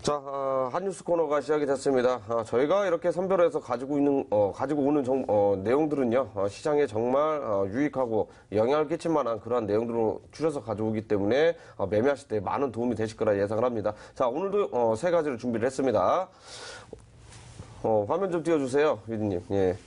자, 핫뉴스 코너가 시작이 됐습니다. 저희가 이렇게 선별해서 가지고 오는 내용들은요, 시장에 정말 유익하고 영향을 끼칠 만한 그러한 내용들로 추려서 가져오기 때문에 매매하실 때 많은 도움이 되실 거라 예상을 합니다. 자, 오늘도 세 가지를 준비를 했습니다. 화면 좀 띄워주세요, 유디님. 예.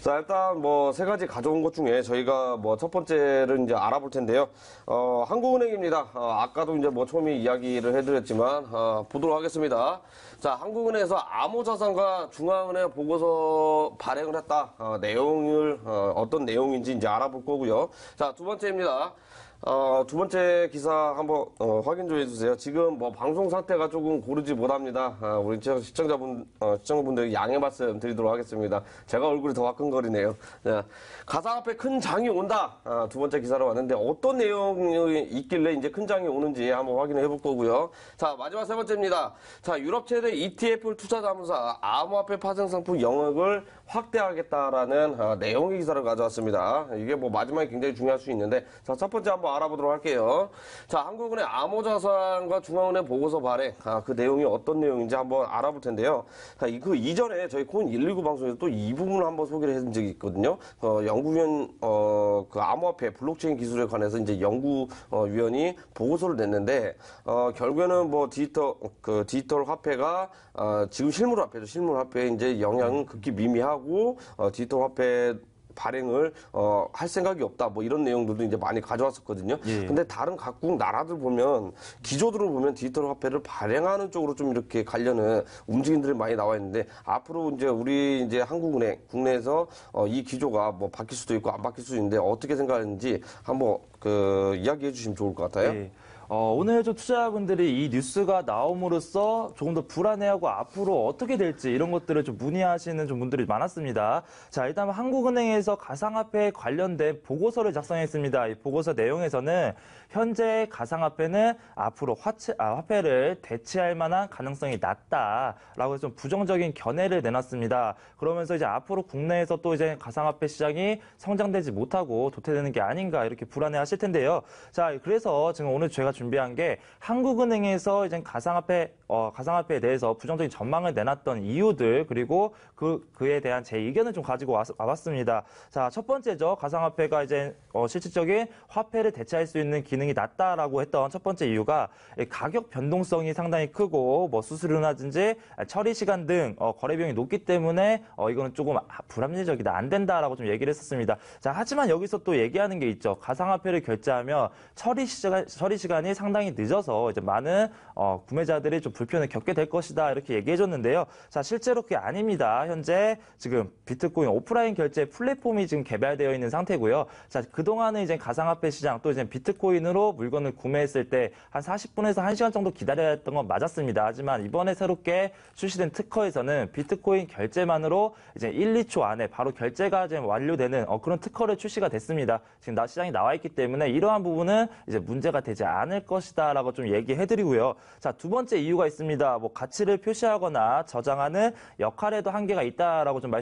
자, 일단 세 가지 가져온 것 중에 저희가 첫 번째를 이제 알아볼 텐데요. 한국은행입니다. 아까도 이제 처음에 이야기를 해드렸지만, 보도록 하겠습니다. 자, 한국은행에서 암호자산과 중앙은행 보고서 발행을 했다. 내용을, 어떤 내용인지 이제 알아볼 거고요. 자, 두 번째입니다. 두 번째 기사 한번 확인 좀 해주세요. 지금 방송 상태가 조금 고르지 못합니다. 우리 시청자분들 양해 말씀 드리도록 하겠습니다. 제가 얼굴이 더 화끈거리네요. 자, 가상화폐 큰 장이 온다. 두 번째 기사로 왔는데 어떤 내용이 있길래 이제 큰 장이 오는지 한번 확인해 볼 거고요. 자, 마지막 세 번째입니다. 자, 유럽 최대 ETF 투자자문사 암호화폐 파생 상품 영역을 확대하겠다라는 내용의 기사를 가져왔습니다. 이게 마지막에 굉장히 중요할 수 있는데, 자, 첫 번째 한번 알아보도록 할게요. 자, 한국은행 암호자산과 중앙은행 보고서 발행, 그 내용이 어떤 내용인지 한번 알아볼 텐데요. 자, 그 이전에 저희 코인 119 방송에서 또 이 부분을 한번 소개를 해준 적이 있거든요. 연구위원, 그 암호화폐 블록체인 기술에 관해서 이제 연구위원이 보고서를 냈는데, 결국에는 디지털 화폐가, 지금 실물화폐죠. 실물화폐에 이제 영향은 극히 미미하고, 디지털 화폐 발행을 할 생각이 없다 이런 내용들도 이제 많이 가져왔었거든요. 예. 근데 다른 각국 나라들 보면 기조들을 보면 디지털 화폐를 발행하는 쪽으로 좀 이렇게 가려는 움직임들이 많이 나와 있는데 앞으로 이제 우리 이제 한국은행 국내에서 이 기조가 바뀔 수도 있고 안 바뀔 수도 있는데 어떻게 생각하는지 한번 이야기해 주시면 좋을 것 같아요. 예. 오늘 좀 투자자분들이 이 뉴스가 나옴으로써 조금 더 불안해하고 앞으로 어떻게 될지 이런 것들을 좀 문의하시는 좀 분들이 많았습니다. 자, 일단 한국은행에서 가상화폐에 관련된 보고서를 작성했습니다. 이 보고서 내용에서는 현재 가상화폐는 앞으로 화폐를 대체할 만한 가능성이 낮다라고 해서 좀 부정적인 견해를 내놨습니다. 그러면서 이제 앞으로 국내에서 또 이제 가상화폐 시장이 성장되지 못하고 도태되는 게 아닌가 이렇게 불안해하실 텐데요. 자, 그래서 지금 오늘 제가 준비한 게 한국은행에서 이제 가상화폐에 대해서 부정적인 전망을 내놨던 이유들 그리고 그에 대한 제 의견을 좀 가지고 와봤습니다. 자, 첫 번째죠. 가상화폐가 이제 실질적인 화폐를 대체할 수 있는 기능이 낮다라고 했던 첫 번째 이유가 가격 변동성이 상당히 크고 수수료라든지 처리 시간 등 거래 비용이 높기 때문에 이거는 조금 불합리적이다 안 된다라고 좀 얘기를 했었습니다. 자, 하지만 여기서 또 얘기하는 게 있죠. 가상화폐를 결제하면 처리 시간이 상당히 늦어서 이제 많은 구매자들이 좀 불편을 겪게 될 것이다 이렇게 얘기해줬는데요. 자, 실제로 그게 아닙니다. 현재 지금 비트코인 오프라인 결제 플랫폼이 지금 개발되어 있는 상태고요. 자, 그동안은 이제 가상화폐 시장 또 이제 비트코인으로 물건을 구매했을 때 한 40분에서 1시간 정도 기다려야 했던 건 맞았습니다. 하지만 이번에 새롭게 출시된 특허에서는 비트코인 결제만으로 이제 1, 2초 안에 바로 결제가 이제 완료되는 그런 특허를 출시가 됐습니다. 지금 시장에 나와 있기 때문에 이러한 부분은 이제 문제가 되지 않을 것이다라고 좀 얘기해드리고요. 자, 두 번째 이유가 있습니다. 가치를 표시하거나 저장하는 역할에도 한계가 있다라고 좀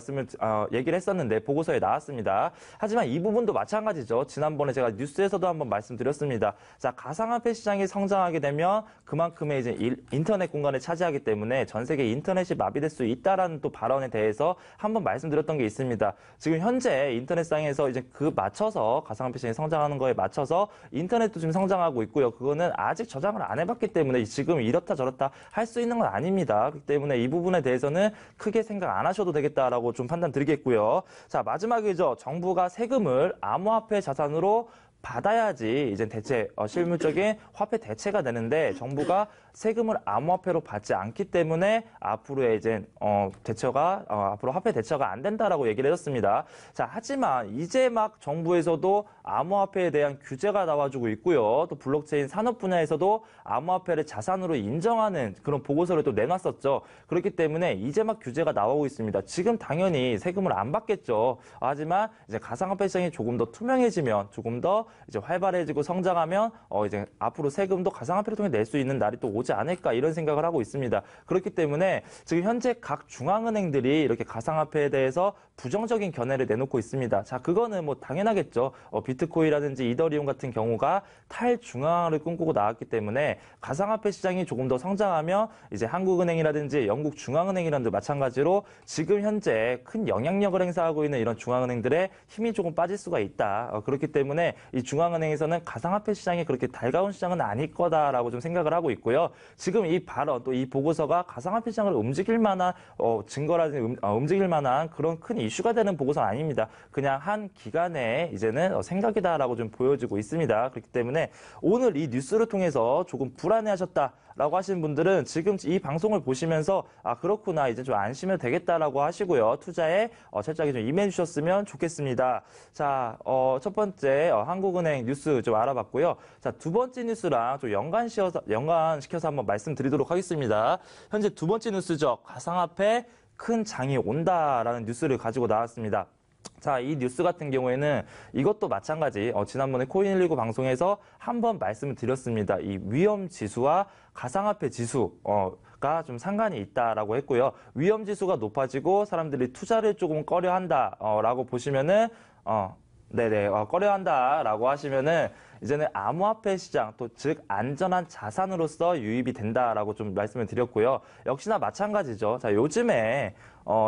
얘기를 했었는데 보고서에 나왔습니다. 하지만 이 부분도 마찬가지죠. 지난번에 제가 뉴스에서도 한번 말씀드렸습니다. 자, 가상화폐 시장이 성장하게 되면 그만큼의 이제 인터넷 공간을 차지하기 때문에 전 세계 인터넷이 마비될 수 있다라는 또 발언에 대해서 한번 말씀드렸던 게 있습니다. 지금 현재 인터넷상에서 이제 맞춰서 가상화폐 시장이 성장하는 거에 맞춰서 인터넷도 지금 성장하고 있고요. 그거는 아직 저장을 안 해봤기 때문에 지금 이렇다 저렇다 할 수 있는 건 아닙니다. 그렇기 때문에 이 부분에 대해서는 크게 생각 안 하셔도 되겠다라고 좀 판단 드리겠고요. 자, 마지막이죠. 정부가 세금을 암호화폐 자산으로 받아야지 이제 대체 실물적인 화폐 대체가 되는데 정부가 세금을 암호화폐로 받지 않기 때문에 앞으로의 이제 앞으로 화폐 대체가 안 된다라고 얘기를 해줬습니다. 자, 하지만 이제 막 정부에서도 암호화폐에 대한 규제가 나와주고 있고요. 또 블록체인 산업 분야에서도 암호화폐를 자산으로 인정하는 그런 보고서를 또 내놨었죠. 그렇기 때문에 이제 막 규제가 나오고 있습니다. 지금 당연히 세금을 안 받겠죠. 하지만 이제 가상화폐 시장이 조금 더 투명해지면 조금 더 이제 활발해지고 성장하면 이제 앞으로 세금도 가상화폐를 통해 낼 수 있는 날이 또 오지 않을까 이런 생각을 하고 있습니다. 그렇기 때문에 지금 현재 각 중앙은행들이 이렇게 가상화폐에 대해서 부정적인 견해를 내놓고 있습니다. 자, 그거는 뭐 당연하겠죠. 비트코인이라든지 이더리움 같은 경우가 탈중앙화를 꿈꾸고 나왔기 때문에 가상화폐 시장이 조금 더 성장하며 이제 한국은행이라든지 영국 중앙은행이라든지 마찬가지로 지금 현재 큰 영향력을 행사하고 있는 이런 중앙은행들의 힘이 조금 빠질 수가 있다. 그렇기 때문에 이 중앙은행에서는 가상화폐 시장이 그렇게 달가운 시장은 아닐 거다라고 좀 생각을 하고 있고요. 지금 이 발언 또 이 보고서가 가상화폐 시장을 움직일 만한 증거라든지 움직일 만한 그런 큰 이슈가 되는 보고서는 아닙니다. 그냥 한 기간의 이제는 생각이다라고 좀 보여지고 있습니다. 그렇기 때문에 오늘 이 뉴스를 통해서 조금 불안해하셨다라고 하시는 분들은 지금 이 방송을 보시면서 아 그렇구나 이제 좀 안심해도 되겠다라고 하시고요. 투자에 철저하게 좀 임해 주셨으면 좋겠습니다. 자, 첫 번째 한국은행 뉴스 좀 알아봤고요. 자, 두 번째 뉴스랑 좀 연관시켜서 한번 말씀드리도록 하겠습니다. 현재 두 번째 뉴스죠. 가상화폐 큰 장이 온다라는 뉴스를 가지고 나왔습니다. 자, 이 뉴스 같은 경우에는 이것도 마찬가지 지난번에 코인119 방송에서 한번 말씀을 드렸습니다. 이 위험 지수와 가상화폐 지수가 좀 상관이 있다라고 했고요. 위험 지수가 높아지고 사람들이 투자를 조금 꺼려한다라고 보시면은 꺼려한다라고 하시면은 이제는 암호화폐 시장 또 즉 안전한 자산으로서 유입이 된다라고 좀 말씀을 드렸고요. 역시나 마찬가지죠. 자, 요즘에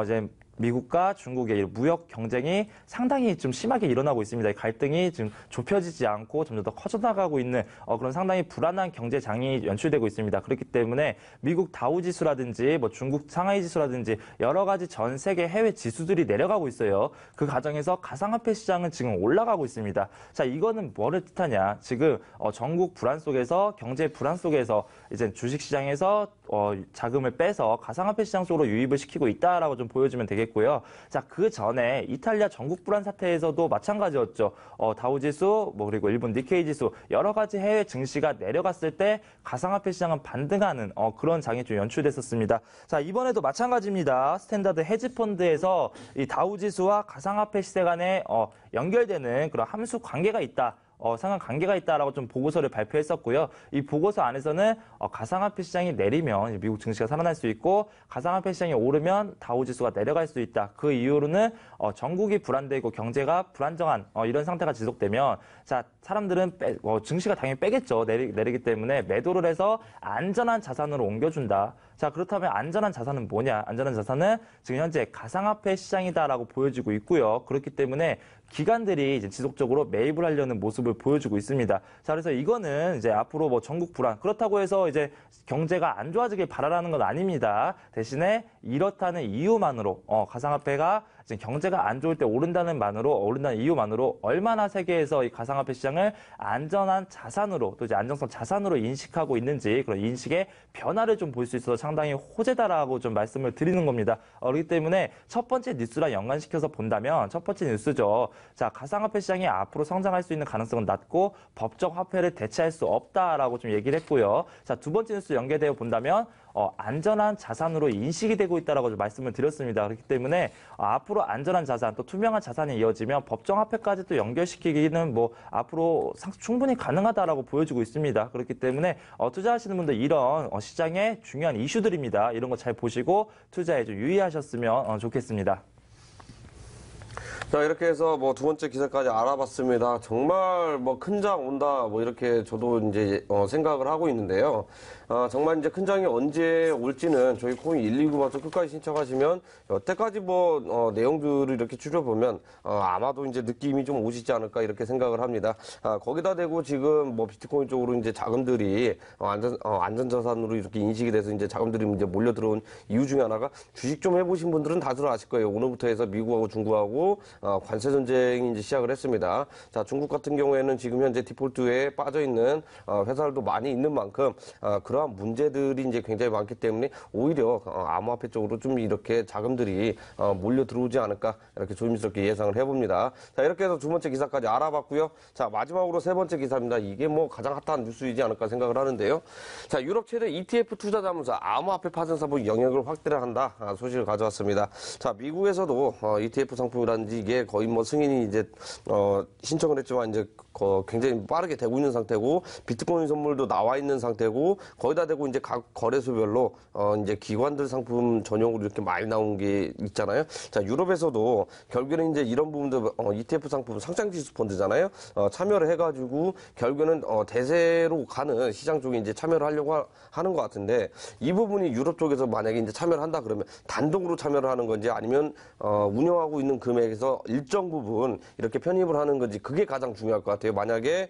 이제 미국과 중국의 무역 경쟁이 상당히 좀 심하게 일어나고 있습니다. 갈등이 지금 좁혀지지 않고 점점 더 커져나가고 있는 그런 상당히 불안한 경제장이 연출되고 있습니다. 그렇기 때문에 미국 다우지수라든지 뭐 중국 상하이 지수라든지 여러 가지 전 세계 해외 지수들이 내려가고 있어요. 그 과정에서 가상화폐 시장은 지금 올라가고 있습니다. 자, 이거는 뭐를 뜻하냐? 지금 전국 불안 속에서 경제 불안 속에서 이제 주식시장에서 자금을 빼서 가상화폐 시장 쪽으로 유입을 시키고 있다라고 좀 보여주면 되겠고요. 자, 그 전에 이탈리아 전국 불안 사태에서도 마찬가지였죠. 다우지수, 그리고 일본 니케이 지수 여러 가지 해외 증시가 내려갔을 때 가상화폐 시장은 반등하는 그런 장이 좀 연출됐었습니다. 자, 이번에도 마찬가지입니다. 스탠다드 헤지펀드에서 이 다우지수와 가상화폐 시세 간에 연결되는 그런 함수 관계가 있다. 상관관계가 있다라고 좀 보고서를 발표했었고요. 이 보고서 안에서는 가상화폐 시장이 내리면 미국 증시가 살아날 수 있고 가상화폐 시장이 오르면 다우지수가 내려갈 수 있다. 그 이유로는 전국이 불안되고 경제가 불안정한 이런 상태가 지속되면 자 사람들은 증시가 당연히 빼겠죠. 내리기 때문에 매도를 해서 안전한 자산으로 옮겨준다. 자, 그렇다면 안전한 자산은 뭐냐? 안전한 자산은 지금 현재 가상화폐 시장이다라고 보여지고 있고요. 그렇기 때문에 기관들이 이제 지속적으로 매입을 하려는 모습을 보여주고 있습니다. 자, 그래서 이거는 이제 앞으로 뭐 전국 불안 그렇다고 해서 이제 경제가 안 좋아지길 바라라는 건 아닙니다. 대신에 이렇다는 이유만으로 가상화폐가 지금 경제가 안 좋을 때 오른다는 이유만으로 얼마나 세계에서 이 가상화폐 시장을 안전한 자산으로 또 이제 안정성 자산으로 인식하고 있는지 그런 인식의 변화를 좀 볼 수 있어서 상당히 호재다라고 좀 말씀을 드리는 겁니다. 그렇기 때문에 첫 번째 뉴스랑 연관시켜서 본다면 첫 번째 뉴스죠. 자, 가상화폐 시장이 앞으로 성장할 수 있는 가능성은 낮고 법적 화폐를 대체할 수 없다라고 좀 얘기를 했고요. 자, 두 번째 뉴스 연계되어 본다면 안전한 자산으로 인식이 되고 있다라고 좀 말씀을 드렸습니다. 그렇기 때문에 앞으로 안전한 자산 또 투명한 자산이 이어지면 법정 화폐까지 또 연결시키기는 뭐 앞으로 충분히 가능하다라고 보여지고 있습니다. 그렇기 때문에 투자하시는 분들 이런 시장의 중요한 이슈들입니다. 이런 거 잘 보시고 투자에 좀 유의하셨으면 좋겠습니다. 자, 이렇게 해서 뭐 두 번째 기사까지 알아봤습니다. 정말 뭐 큰 장 온다, 뭐 이렇게 저도 이제 생각을 하고 있는데요. 정말 이제 큰 장이 언제 올지는 저희 코인 119 방송 끝까지 신청하시면 여태까지 뭐 내용들을 이렇게 추려보면 아마도 이제 느낌이 좀 오시지 않을까 이렇게 생각을 합니다. 거기다 대고 지금 뭐 비트코인 쪽으로 이제 자금들이 안전자산으로 이렇게 인식이 돼서 이제 자금들이 이제 몰려 들어온 이유 중에 하나가 주식 좀 해보신 분들은 다들 아실 거예요. 오늘부터 해서 미국하고 중국하고 관세 전쟁이 이제 시작을 했습니다. 자, 중국 같은 경우에는 지금 현재 디폴트에 빠져 있는 회사들도 많이 있는 만큼 그러한 문제들이 이제 굉장히 많기 때문에 오히려 암호화폐 쪽으로 좀 이렇게 자금들이 몰려 들어오지 않을까 이렇게 조심스럽게 예상을 해봅니다. 자, 이렇게 해서 두 번째 기사까지 알아봤고요. 자, 마지막으로 세 번째 기사입니다. 이게 뭐 가장 핫한 뉴스이지 않을까 생각을 하는데요. 자, 유럽 최대 ETF 투자자문사 암호화폐 파생사부 영역을 확대를 한다 소식을 가져왔습니다. 자, 미국에서도 ETF 상품이라든지 이게 게 거의 뭐 승인이 이제 신청을 했지만 이제 굉장히 빠르게 되고 있는 상태고 비트코인 선물도 나와 있는 상태고 거기다 대고 이제 각 거래소별로 이제 기관들 상품 전용으로 이렇게 많이 나온 게 있잖아요. 자, 유럽에서도 결국에는 이제 이런 부분도 ETF 상품 상장지수 펀드잖아요. 참여를 해가지고 결국에는 대세로 가는 시장 쪽에 이제 참여를 하려고 하는 것 같은데 이 부분이 유럽 쪽에서 만약에 이제 참여를 한다 그러면 단독으로 참여를 하는 건지 아니면 운영하고 있는 금액에서 일정 부분 이렇게 편입을 하는 건지 그게 가장 중요할 것 같아요. 만약에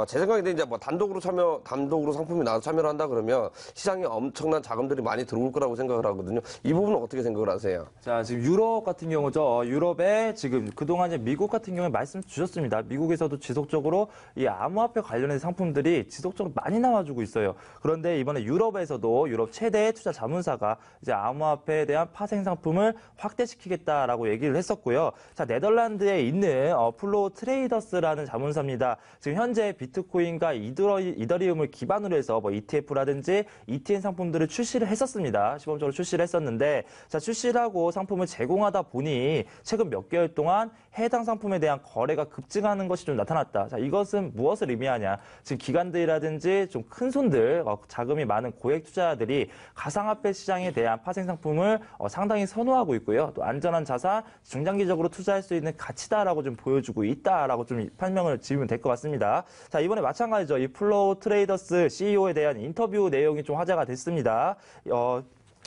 제 생각에는 이제 뭐 단독으로 상품이 나와서 참여를 한다 그러면 시장에 엄청난 자금들이 많이 들어올 거라고 생각을 하거든요. 이 부분은 어떻게 생각을 하세요? 자, 지금 유럽 같은 경우죠. 유럽에 지금 그동안 이제 미국 같은 경우에 말씀 주셨습니다. 미국에서도 지속적으로 이 암호화폐 관련된 상품들이 지속적으로 많이 나와주고 있어요. 그런데 이번에 유럽에서도 유럽 최대의 투자 자문사가 이제 암호화폐에 대한 파생 상품을 확대시키겠다라고 얘기를 했었고요. 자, 네덜란드에 있는 플로우 트레이더스라는 자문사입니다. 지금 현재 비트코인과 이더리움을 기반으로 해서 뭐 ETF라든지 ETN 상품들을 출시를 했었습니다. 시범적으로 출시를 했었는데, 자, 출시를 하고 상품을 제공하다 보니 최근 몇 개월 동안 해당 상품에 대한 거래가 급증하는 것이 좀 나타났다. 자, 이것은 무엇을 의미하냐? 지금 기관들이라든지 좀 큰 손들, 자금이 많은 고액 투자자들이 가상화폐 시장에 대한 파생 상품을 상당히 선호하고 있고요. 또 안전한 자산, 중장기적으로 투자할 수 있는 가치다라고 좀 보여주고 있다라고 좀 판명을 지으면 될 것 같습니다. 자, 이번에 마찬가지죠. 이 플로우 트레이더스 CEO에 대한 인터뷰 내용이 좀 화제가 됐습니다.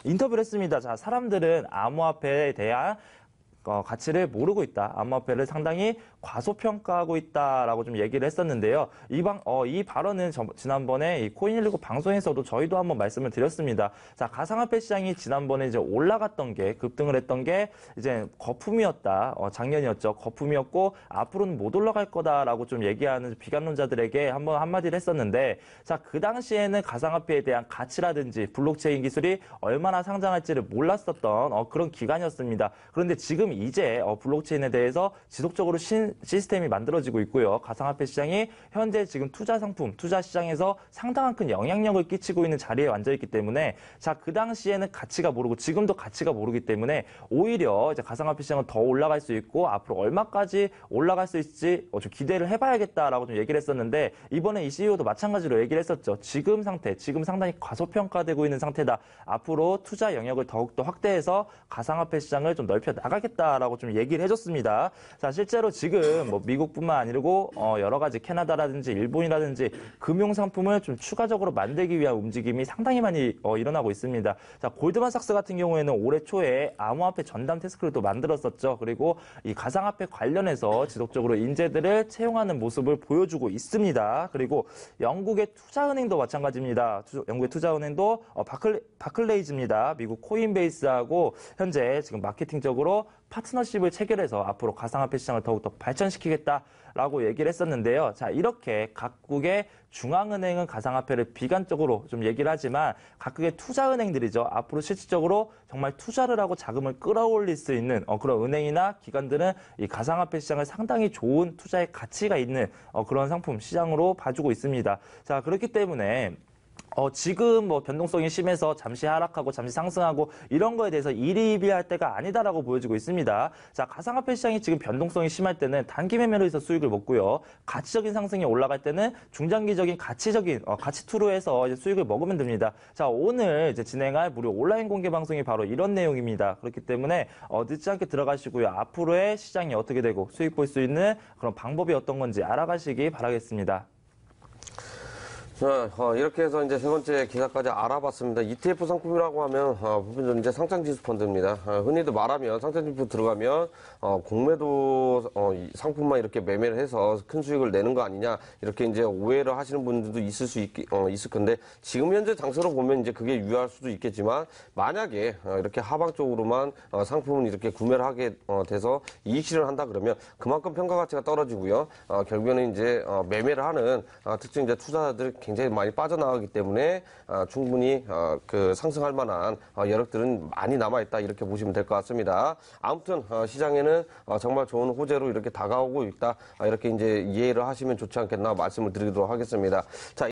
인터뷰를 했습니다. 자, 사람들은 암호화폐에 대한 가치를 모르고 있다. 암호화폐를 상당히 과소평가하고 있다라고 좀 얘기를 했었는데요. 이 발언은 지난번에 이 코인19 방송에서도 저희도 한번 말씀을 드렸습니다. 자, 가상화폐 시장이 지난번에 이제 올라갔던 게 급등을 했던 게 이제 거품이었다. 작년이었죠. 거품이었고 앞으로는 못 올라갈 거다라고 좀 얘기하는 비관론자들에게 한번 한마디를 했었는데, 자, 그 당시에는 가상화폐에 대한 가치라든지 블록체인 기술이 얼마나 상장할지를 몰랐었던 그런 기간이었습니다. 그런데 지금 이제 블록체인에 대해서 지속적으로 시스템이 만들어지고 있고요. 가상화폐 시장이 현재 지금 투자 상품, 투자 시장에서 상당한 큰 영향력을 끼치고 있는 자리에 앉아 있기 때문에, 자, 그 당시에는 가치가 모르고 지금도 가치가 모르기 때문에 오히려 이제 가상화폐 시장은 더 올라갈 수 있고 앞으로 얼마까지 올라갈 수 있을지 좀 기대를 해봐야겠다라고 좀 얘기를 했었는데, 이번에 이 CEO도 마찬가지로 얘기를 했었죠. 지금 상태, 지금 상당히 과소평가되고 있는 상태다. 앞으로 투자 영역을 더욱더 확대해서 가상화폐 시장을 좀 넓혀 나가겠다라고 좀 얘기를 해줬습니다. 자, 실제로 지금 뭐 미국뿐만 아니고 여러 가지 캐나다라든지 일본이라든지 금융 상품을 좀 추가적으로 만들기 위한 움직임이 상당히 많이 일어나고 있습니다. 자, 골드만삭스 같은 경우에는 올해 초에 암호화폐 전담 태스크를 또 만들었었죠. 그리고 이 가상화폐 관련해서 지속적으로 인재들을 채용하는 모습을 보여주고 있습니다. 그리고 영국의 투자은행도 마찬가지입니다. 영국의 투자은행도 바클레이즈입니다. 미국 코인베이스하고 현재 지금 마케팅적으로 파트너십을 체결해서 앞으로 가상화폐 시장을 더욱더 발전시키겠다라고 얘기를 했었는데요. 자, 이렇게 각국의 중앙은행은 가상화폐를 비관적으로 좀 얘기를 하지만 각국의 투자은행들이죠. 앞으로 실질적으로 정말 투자를 하고 자금을 끌어올릴 수 있는 그런 은행이나 기관들은 이 가상화폐 시장을 상당히 좋은 투자의 가치가 있는 그런 상품 시장으로 봐주고 있습니다. 자, 그렇기 때문에 지금 뭐 변동성이 심해서 잠시 하락하고 잠시 상승하고 이런 거에 대해서 일희일비할 때가 아니다라고 보여지고 있습니다. 자, 가상화폐 시장이 지금 변동성이 심할 때는 단기 매매로 해서 수익을 먹고요. 가치적인 상승이 올라갈 때는 중장기적인 가치적인 가치 투로 해서 이제 수익을 먹으면 됩니다. 자, 오늘 이제 진행할 무료 온라인 공개 방송이 바로 이런 내용입니다. 그렇기 때문에 늦지 않게 들어가시고요. 앞으로의 시장이 어떻게 되고 수익 볼 수 있는 그런 방법이 어떤 건지 알아가시기 바라겠습니다. 자, 이렇게 해서 이제 세 번째 기사까지 알아봤습니다. ETF 상품이라고 하면, 보편적으로 이제 상장지수 펀드입니다. 흔히도 말하면 상장지수 들어가면, 공매도, 상품만 이렇게 매매를 해서 큰 수익을 내는 거 아니냐, 이렇게 이제 오해를 하시는 분들도 있을 건데, 지금 현재 장세로 보면 이제 그게 유효할 수도 있겠지만, 만약에, 이렇게 하방적으로만, 상품을 이렇게 구매를 하게, 돼서 이익 실현을 한다 그러면, 그만큼 평가 가치가 떨어지고요. 결국에는 이제, 매매를 하는, 특정 이제 투자자들 굉장히 많이 빠져나가기 때문에 충분히 상승할 만한 여력들은 많이 남아있다 이렇게 보시면 될 것 같습니다. 아무튼 시장에는 정말 좋은 호재로 이렇게 다가오고 있다 이렇게 이제 이해를 하시면 좋지 않겠나 말씀을 드리도록 하겠습니다. 자.